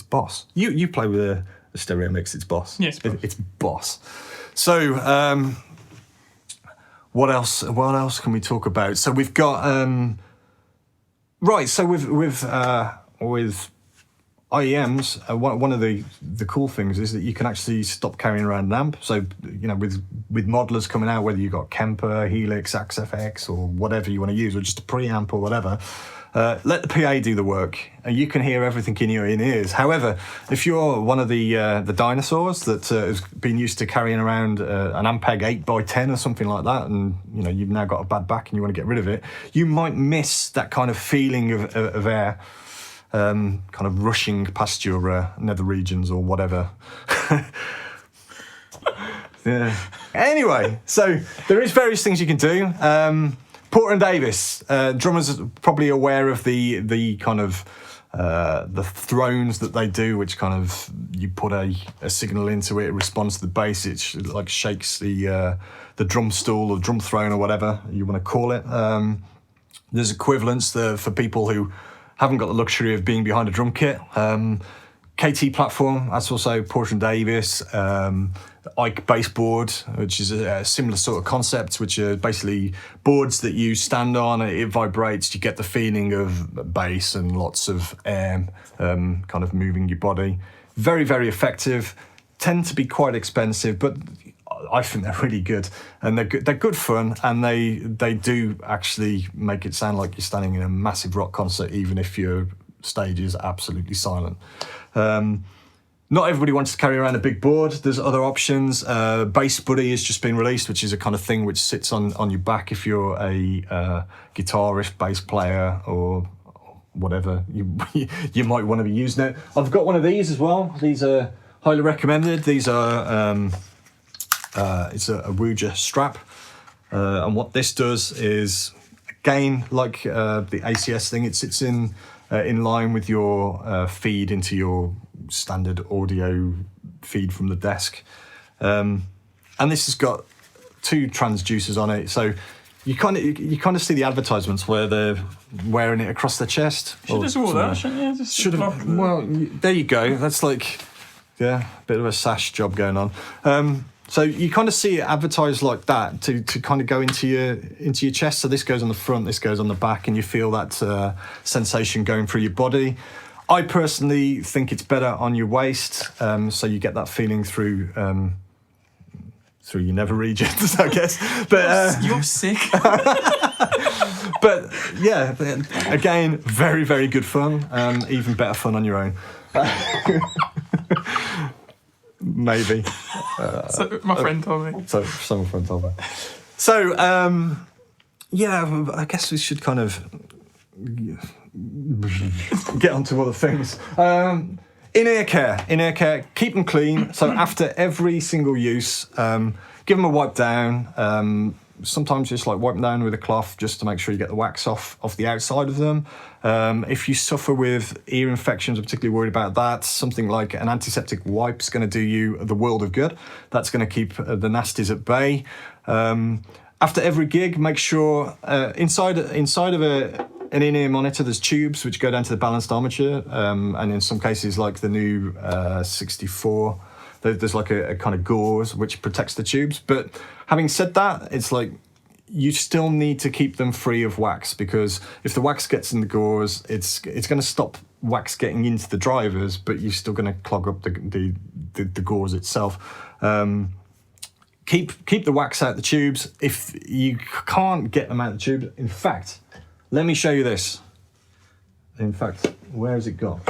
boss. You play with a stereo mix, it's boss. Yes, it's boss. So what else can we talk about? So we've got So with IEMs, one of the cool things is that you can actually stop carrying around an amp. So, with modelers coming out, whether you've got Kemper, Helix, AXFX, or whatever you want to use, or just a preamp or whatever, let the PA do the work, and you can hear everything in your in-ears. However, if you're one of the dinosaurs that has been used to carrying around an Ampeg 8x10 or something like that, and you've now got a bad back and you want to get rid of it, you might miss that kind of feeling of air kind of rushing past your nether regions or whatever. Yeah. Anyway, so there is various things you can do. Porter and Davis, drummers are probably aware of the kind of the thrones that they do, which kind of you put a signal into it, it responds to the bass, it shakes the drum stool or drum throne or whatever you want to call it. There's equivalents for people who haven't got the luxury of being behind a drum kit. KT platform, that's also Porter & Davis, Ike baseboard, which is a similar sort of concept, which are basically boards that you stand on, it vibrates, you get the feeling of bass and lots of air kind of moving your body. Very, very effective, tend to be quite expensive, but I think they're really good, and they're good fun, and they do actually make it sound like you're standing in a massive rock concert, even if your stage is absolutely silent. Not everybody wants to carry around a big board. There's other options. Bass Buddy has just been released, which is a kind of thing which sits on your back if you're a guitarist, bass player, or whatever you might want to be using it. I've got one of these as well. These are highly recommended. These are it's a Ruger strap, and what this does is, again, like the ACS thing, it sits in line with your feed into your standard audio feed from the desk, and this has got 2 transducers on it, so you kind of see the advertisements where they're wearing it across their chest. Should just wore that, shouldn't you? Should have. Well, there you go. That's like, yeah, a bit of a sash job going on. So you kind of see it advertised like that to kind of go into your chest. So this goes on the front, this goes on the back, and you feel that sensation going through your body. I personally think it's better on your waist, so you get that feeling through your nether regions, I guess. But you're sick. But yeah, again, very, very good fun. Even better fun on your own. Maybe. So my friend told me. So some friend told me. So yeah, I guess we should kind of get onto other things. In-ear care, keep them clean. So after every single use, give them a wipe down. Sometimes just like wipe them down with a cloth just to make sure you get the wax off the outside of them. If you suffer with ear infections, I'm particularly worried about that. Something like an antiseptic wipe is going to do you the world of good. That's going to keep the nasties at bay. After every gig, make sure inside of an in-ear monitor, there's tubes which go down to the balanced armature, and in some cases, like the new 64, there's like a kind of gauze which protects the tubes. But having said that, it's like you still need to keep them free of wax, because if the wax gets in the gauze, it's going to stop wax getting into the drivers, but you're still going to clog up the gauze itself. Keep the wax out the tubes. If you can't get them out the tube, in fact, let me show you this. In fact, where has it gone?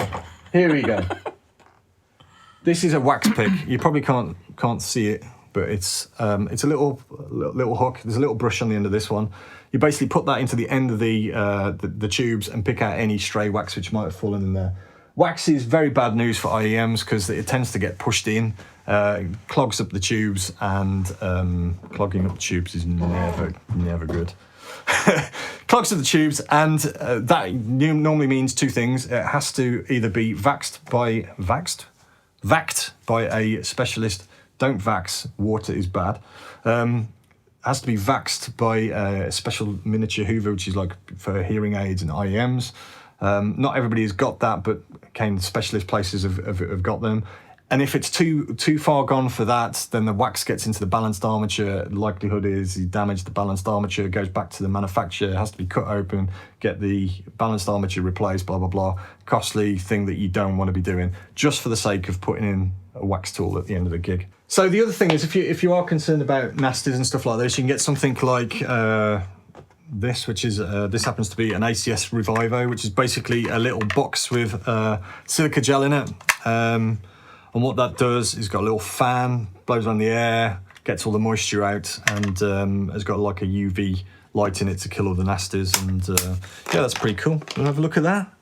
Here we go. This is a wax pick. You probably can't see it, but it's a little hook. There's a little brush on the end of this one. You basically put that into the end of the tubes and pick out any stray wax which might have fallen in there. Wax is very bad news for IEMs because it tends to get pushed in, clogs up the tubes, and clogging up the tubes is never good. Clogs of the tubes, and that normally means 2 things. It has to either be vaxed by a specialist. Don't vax, water is bad. Has to be vaxed by a special miniature Hoover, which is like for hearing aids and IEMs. Not everybody has got that, but again, specialist places have got them. And if it's too far gone for that, then the wax gets into the balanced armature. The likelihood is you damage the balanced armature, goes back to the manufacturer, has to be cut open, get the balanced armature replaced, blah, blah, blah. Costly thing that you don't want to be doing, just for the sake of putting in a wax tool at the end of the gig. So the other thing is, if you are concerned about nasties and stuff like this, you can get something like this, which is this happens to be an ACS Revivo, which is basically a little box with silica gel in it. And what that does is got a little fan, blows on the air, gets all the moisture out, and has got like a UV light in it to kill all the nasties. And yeah, that's pretty cool. Want to have a look at that?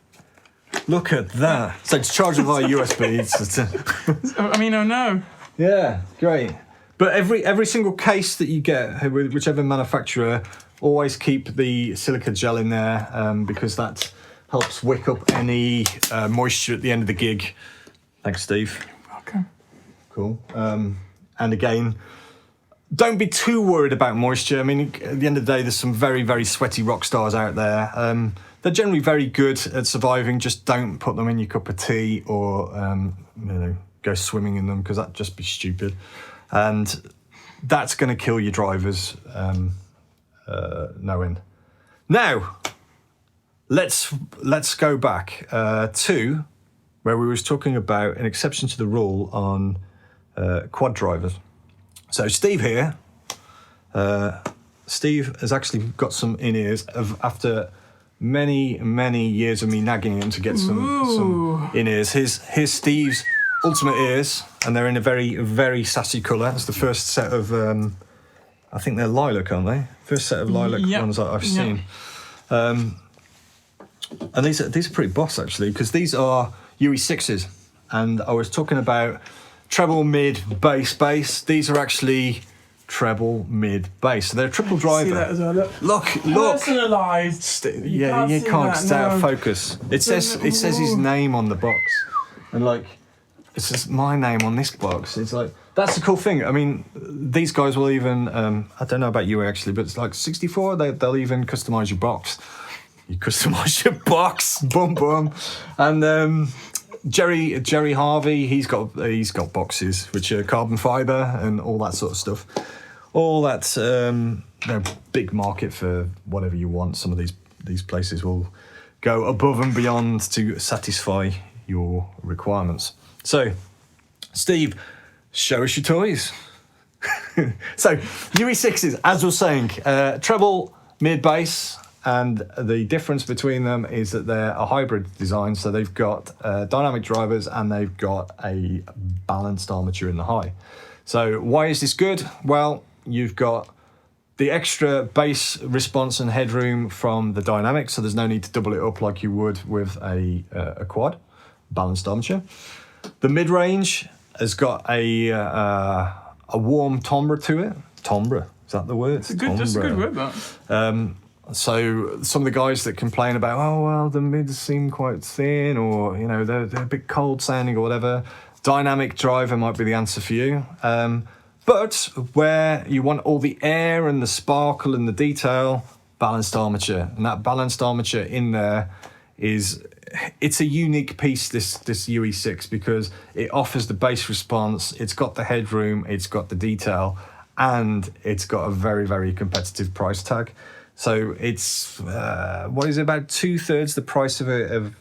Look at that. So it's charged via USB. I mean, oh no. Yeah, great. But every single case that you get, whichever manufacturer, always keep the silica gel in there, because that helps wick up any moisture at the end of the gig. Thanks, Steve. Okay. Cool. And again, don't be too worried about moisture. I mean, at the end of the day, there's some very, very sweaty rock stars out there. they're generally very good at surviving. Just don't put them in your cup of tea or go swimming in them, because that'd just be stupid, and that's going to kill your drivers. No end. Now, let's go back to where we was talking about an exception to the rule on quad drivers. So Steve here, Steve has actually got some in-ears after many years of me nagging him to get some in-ears. Here's Steve's ultimate ears, and they're in a very sassy colour. It's the first set of, I think they're lilac, aren't they? First set of lilac ones that I've seen. And these are pretty boss, actually, because these are UE6s. And I was talking about treble, mid, bass. These are actually treble, mid, bass. So they're a triple driver. See that as well? Look. Personalised. You can't stay out of focus. It says his name on the box, and like it says my name on this box. It's like, that's the cool thing. I mean, these guys will even I don't know about you actually, but it's like 64. They'll even customise your box. You customise your box, boom, and Jerry Harvey, he's got boxes which are carbon fibre and all that sort of stuff. All that's big market for whatever you want. Some of these places will go above and beyond to satisfy your requirements. So, Steve, show us your toys. So, UE6s, as I was saying, treble, mid, bass. And the difference between them is that they're a hybrid design. So they've got dynamic drivers and they've got a balanced armature in the high. So why is this good? Well, you've got the extra bass response and headroom from the dynamic. So there's no need to double it up like you would with a quad, balanced armature. The mid-range has got a warm timbre to it. Timbre, is that the word? It's a good word, that. So some of the guys that complain about, oh, well, the mids seem quite thin, or, they're a bit cold sounding or whatever, dynamic driver might be the answer for you. But where you want all the air and the sparkle and the detail, balanced armature. And that balanced armature in there it's a unique piece, this UE6, because it offers the bass response, it's got the headroom, it's got the detail, and it's got a very competitive price tag. So it's what is it, about 2/3 the price of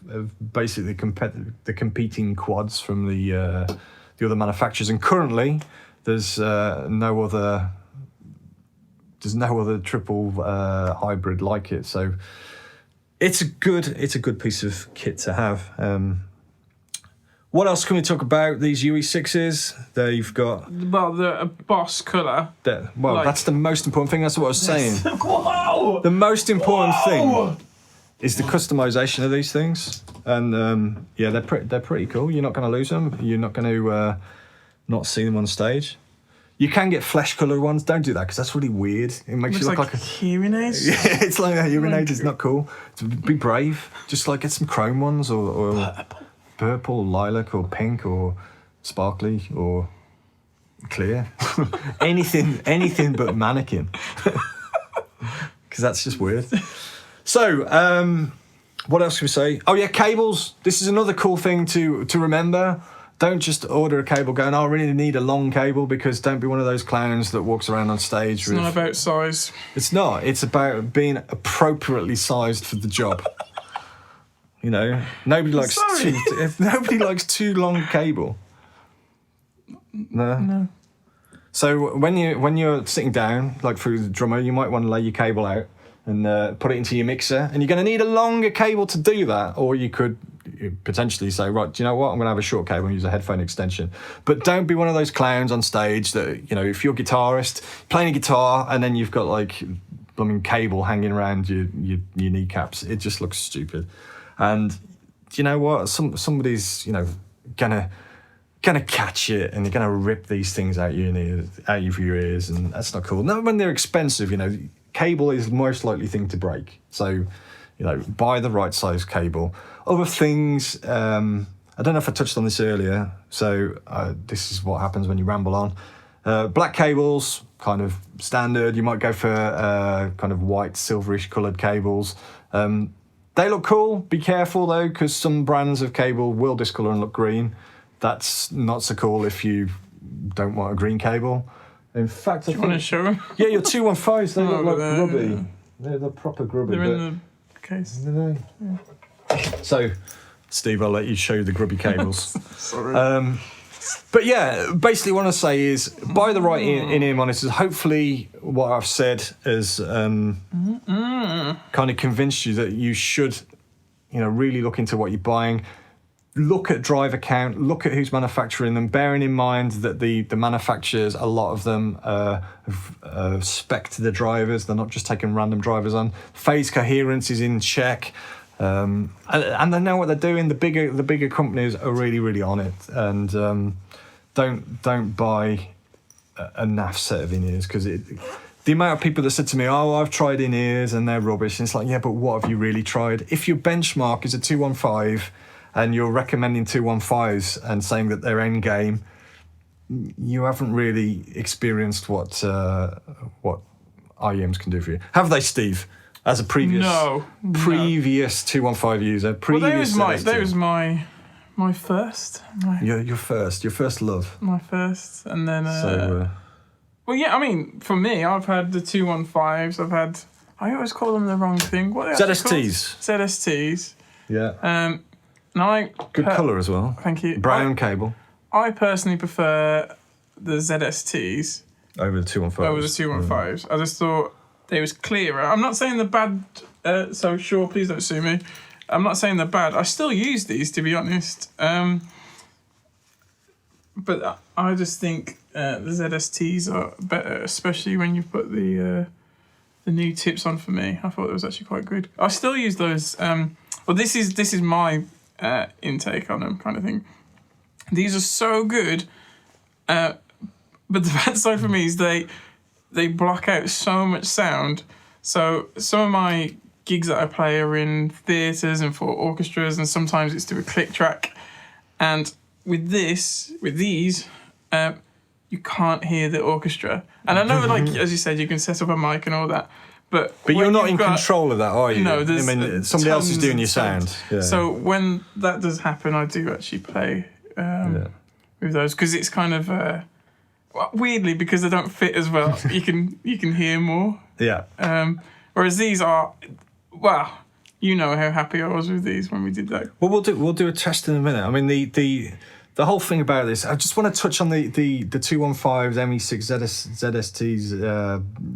basically the competing quads from the other manufacturers. And currently, there's no other triple hybrid like it. So it's a good piece of kit to have. What else can we talk about? These UE6s, they've got... Well, a boss colour. That's the most important thing. That's what I was saying. Wow! The most important thing is the customisation of these things. And they're pretty cool. You're not going to lose them. You're not going to not see them on stage. You can get flesh colour ones. Don't do that, because that's really weird. It makes you look like a hearing aids. Yeah, it's like a hearing aid. It's not cool. Be brave. Just get some chrome ones or purple, lilac, or pink, or sparkly, or clear. anything but mannequin. Because that's just weird. So, what else can we say? Oh yeah, cables. This is another cool thing to remember. Don't just order a cable going, I really need a long cable, because don't be one of those clowns that walks around on stage. It's not about size. It's not. It's about being appropriately sized for the job. Nobody likes too long cable. No. So when you're sitting down, like through the drummer, you might want to lay your cable out and put it into your mixer, and you're going to need a longer cable to do that. Or you could potentially say, right, do you know what? I'm going to have a short cable and use a headphone extension. But don't be one of those clowns on stage that, if you're a guitarist playing a guitar and then you've got like blooming cable hanging around your kneecaps, it just looks stupid. And you know what? Somebody's gonna catch it, and you're gonna rip these things out of your ears, and that's not cool. Not when they're expensive. Cable is the most likely thing to break. So, buy the right size cable. Other things, I don't know if I touched on this earlier. So this is what happens when you ramble on. Black cables, kind of standard. You might go for kind of white, silverish coloured cables. They look cool. Be careful though, because some brands of cable will discolour and look green. That's not so cool if you don't want a green cable. In fact, Do you want to show them? Yeah, your 215s, they look like they're- grubby. They're the proper grubby. They're in the case. Are they? Yeah. So, Steve, I'll let you show the grubby cables. Sorry. But yeah, basically what I say is buy the right in-ear monitors. Hopefully what I've said has kind of convinced you that you should, really look into what you're buying. Look at driver count, look at who's manufacturing them, bearing in mind that the manufacturers, a lot of them have spec'd the drivers. They're not just taking random drivers on. Phase coherence is in check. And they know what they're doing. The bigger companies are really, really on it. And don't buy a naff set of in-ears, because the amount of people that said to me, "Oh, I've tried in-ears and they're rubbish." And it's like, yeah, but what have you really tried? If your benchmark is a 215 and you're recommending 215s and saying that they're end game, you haven't really experienced what IEMs can do for you, have they, Steve? As a previous 215 user, previous. That was my first. Your first love. My first, and then. Well, yeah. I mean, for me, I've had the 215s. I always call them the wrong thing. What are they actually called? ZSTs. Yeah. And good colour as well. Thank you. Brown cable. I personally prefer the ZSTs over the 215s. Over the 215s. I just thought they was clearer. I'm not saying they're bad, so sure, please don't sue me. I'm not saying they're bad. I still use these, to be honest. But I just think the ZSTs are better, especially when you put the new tips on for me. I thought it was actually quite good. I still use those. Well, this is my intake on them, kind of thing. These are so good, but the bad side for me is they block out so much sound. So some of my gigs that I play are in theatres and for orchestras, and sometimes it's to a click track. And with these, you can't hear the orchestra. And I know, like as you said, you can set up a mic and all that. But you're not in control of that, are you? No, I mean, somebody else is doing your sound. Yeah. So when that does happen, I do actually play with those, because it's kind of weirdly, because they don't fit as well. you can hear more. Yeah. Whereas these are, well, you know how happy I was with these when we did that. Well, we'll do a test in a minute. I mean, the whole thing about this, I just want to touch on the 215s, ME6, ZSTs,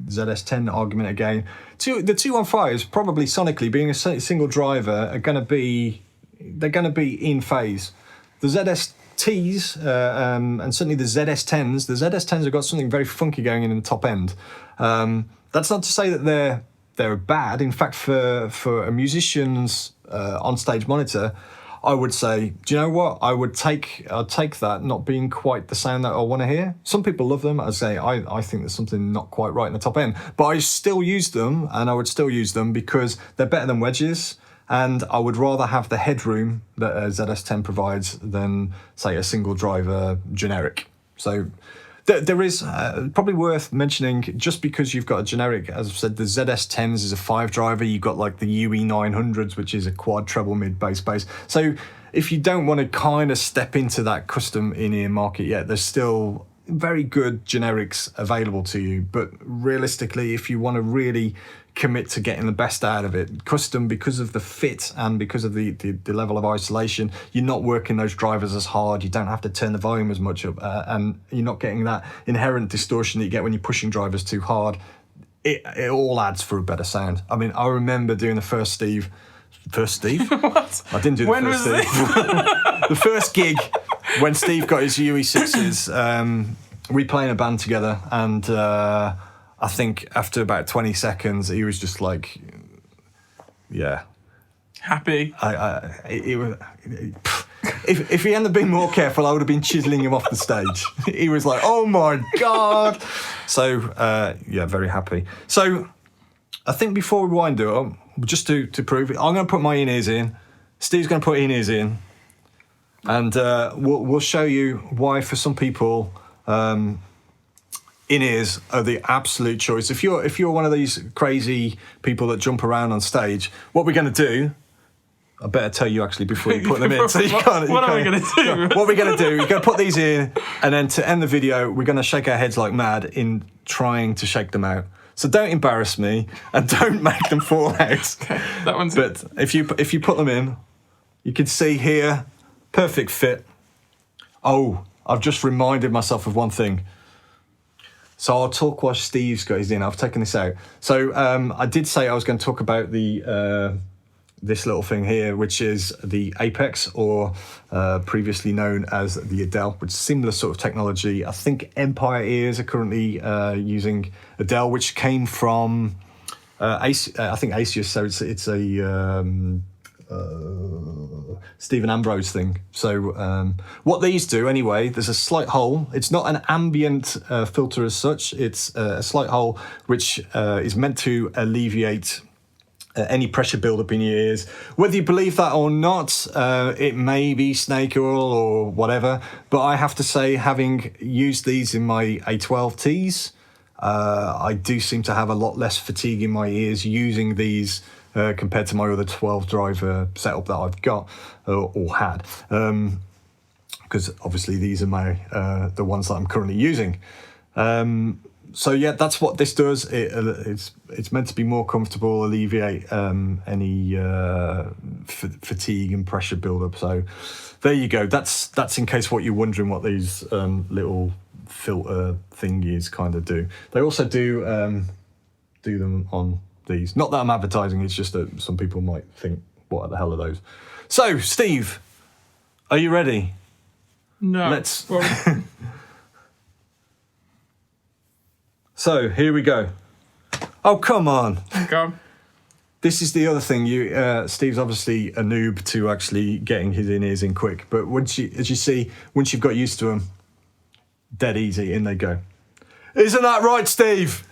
ZS10 argument again. The 215s, probably sonically, being a single driver, they're going to be in phase. The ZSTs and certainly the ZS10s have got something very funky going in the top end. That's not to say that they're bad. In fact, for a musician's on-stage monitor, I would say, do you know what? I'd take that not being quite the sound that I want to hear. Some people love them. I'd say I think there's something not quite right in the top end. But I still use them, and I would still use them because they're better than wedges. And I would rather have the headroom that a ZS10 provides than, say, a single driver generic. So there is probably worth mentioning, just because you've got a generic, as I've said, the ZS10s is a 5 driver. You've got like the UE900s, which is a quad treble mid bass. So if you don't want to kind of step into that custom in-ear market yet, there's still very good generics available to you. But realistically, if you want to really commit to getting the best out of it, custom, because of the fit and because of the level of isolation, you're not working those drivers as hard, you don't have to turn the volume as much up, and you're not getting that inherent distortion that you get when you're pushing drivers too hard. It all adds for a better sound. I mean, I remember doing the first Steve? What? I didn't do the when first was Steve. This? The first gig, when Steve got his UE6s, we played in a band together, and I think after about 20 seconds, he was just like, yeah. Happy. If he hadn't been more careful, I would have been chiseling him off the stage. He was like, oh my God. So, yeah, very happy. So, I think before we wind it up, just to prove it, I'm going to put my in-ears in. Steve's going to put in-ears in. And we'll show you why, for some people, in-ears are the absolute choice. If you're one of these crazy people that jump around on stage, what we're going to do I better tell you actually before you put them in. So you can't. What are we going to do? What we're going to do? You're going to put these in, and then to end the video, we're going to shake our heads like mad in trying to shake them out. So don't embarrass me and don't make them fall out. Okay, that one's. But if you put them in, you can see here, perfect fit. Oh, I've just reminded myself of one thing. So I'll talk while Steve's got his in. I've taken this out. So I did say I was going to talk about the this little thing here, which is the Apex, or previously known as the ADEL, which is similar sort of technology. I think Empire Ears are currently using ADEL, which came from I think Acius. So it's a Stephen Ambrose thing. So what these do anyway, there's a slight hole. It's not an ambient filter as such. It's a slight hole which is meant to alleviate any pressure build-up in your ears. Whether you believe that or not, it may be snake oil or whatever, but I have to say, having used these in my A12Ts, I do seem to have a lot less fatigue in my ears using these compared to my other 12-driver setup that I've got or had. Because obviously these are my the ones that I'm currently using. So yeah, that's what this does. It's meant to be more comfortable, alleviate any fatigue and pressure buildup. So there you go. That's in case what you're wondering what these little filter thingies kind of do. They also do them on these. Not that I'm advertising. It's just that some people might think, what the hell are those? So Steve, are you ready? No. Let's. Well, So here we go. Oh, come on. go. This is the other thing. Steve's obviously a noob to actually getting his in-ears in quick. But once you've got used to them, dead easy, in they go. Isn't that right, Steve?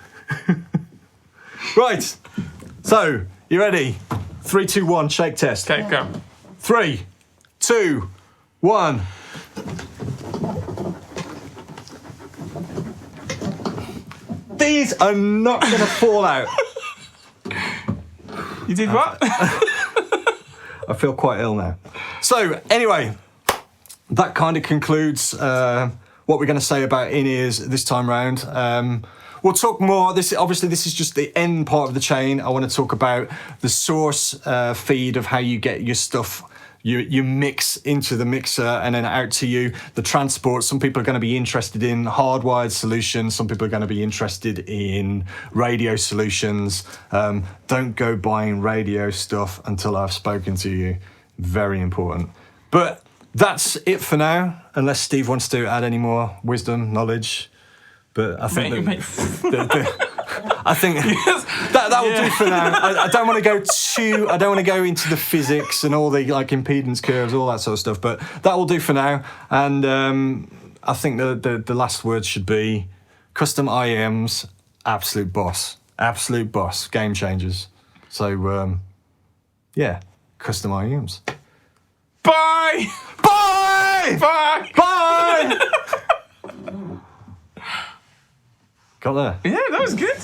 Right. So, you ready? 3, 2, 1, shake test. Okay, go. 3, 2, 1. These are not going to fall out. You did what? I feel quite ill now. So, anyway, that kind of concludes what we're going to say about in-ears this time round. We'll talk more. This is just the end part of the chain. I want to talk about the source feed of how you get your stuff, your mix into the mixer and then out to you. The transport. Some people are going to be interested in hardwired solutions. Some people are going to be interested in radio solutions. Don't go buying radio stuff until I've spoken to you. Very important. But that's it for now, unless Steve wants to add any more wisdom, knowledge. But I think I think that will do for now. I don't want to go into the physics and all the like impedance curves, all that sort of stuff. But that will do for now. And I think the last word should be custom IEMs. Absolute boss, game changers. So yeah, custom IEMs. Bye. Bye. Bye. Bye. Got there. Yeah, that was good.